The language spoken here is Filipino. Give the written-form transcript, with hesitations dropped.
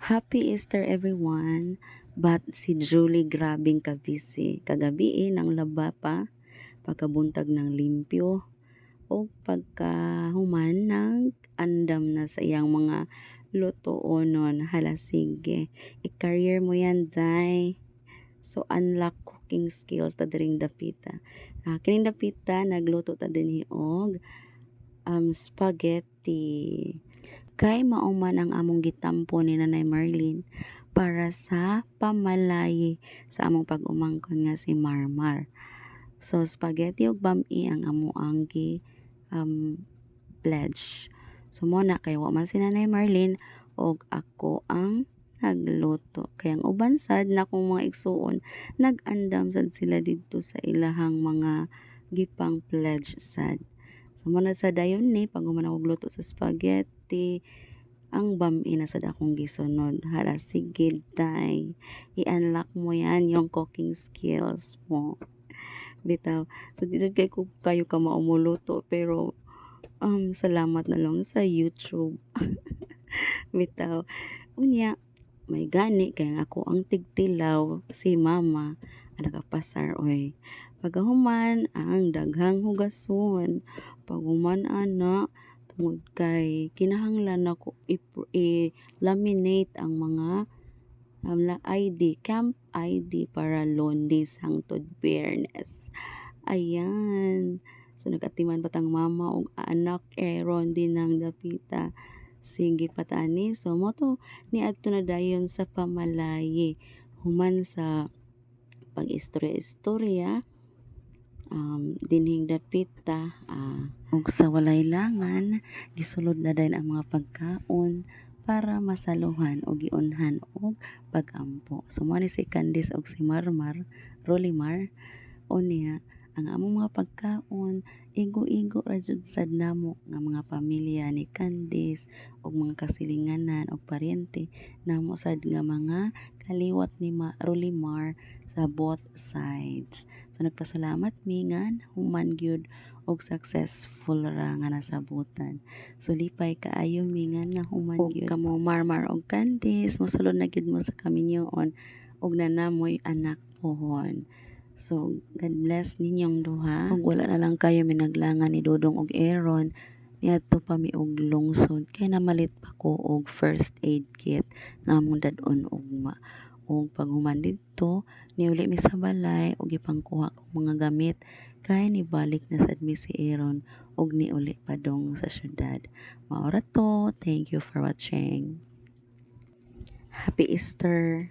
Happy Easter everyone! But si Julie grabing kabisi. Kagabi nang laba pa, pagkabuntag ng limpyo, o pagkahuman ng andam na sa iyang mga lutoonon. Hala sige, i-career mo yan, day. So, unlock cooking skills ta diring dapita. Kining dapita, nagluto ta din og spaghetti. Kay mauman ang among gitampo ni Nanay Marlene para sa pamalayi sa among pag-umangkon nga si Marmar. So, spaghetti ug bami ang amuang pledge. So, muna kay wa man si Nanay Marlene og ako ang nagluto. Kaya ang uban sad na kong mga igsuon, nag-andam sad sila dito sa ilahang mga gipang pledge sad. So, muna sa dayon ni, pag human ako gluto sa spaghetti, ang bami na sad akong gisunod. Hala, sige, day. I-unlock mo yan, yung cooking skills mo. Bitaw. So, dito kayo ka maumuluto, pero salamat na lang sa YouTube. Bitaw. Unya, may gani, kaya ako ang tigtilaw, si mama, nagapasar, oy. Pagahuman, ang daghang hugason. Paghuman, ana, tungod kay kinahanglan ako i-laminate ang mga ID, camp ID para Lunes hangtod Biyernes. Ayan. So nagatiman patang mama og anak Aaron din ng dapita. Sige patani. So mo to ni adto na dayon sa pamalayi. Human sa pag-istorya-istorya dinhing dapita ug sa walay langan gisulod na din ang mga pagkaon para masaluhan o giunhan og pag-ampo. So mo ni si Candice og si Marmar, Rolimar, o niya ang among mga pagkaon igo-igo ra jud sad namo nga mga pamilya ni Candice og mga kasilinganan og paryente namo sad nga mga kaliwat ni Rolimar sa both sides. So nagpasalamat mi nga human gyud og successful ra nga nasabutan. So lipay kaayo mi nga nahuman gyud kamo Marmar og Candice mosulod na gyud mo sa kaminyoon og nanamoy anak pohon. So, God bless ninyong duha. Kung wala na lang kayo minaglangan ni Dodong og Aaron, niadto pa mi og lungsod kay namalit pa ko og first aid kit nga among dadon ugma. Og paghuman didto, niuli mi sa balay og ipangkuha ko mga gamit kay nibalik na sad mi si Aaron og niuli pa dong sa syudad. Mao ra to. Thank you for watching. Happy Easter.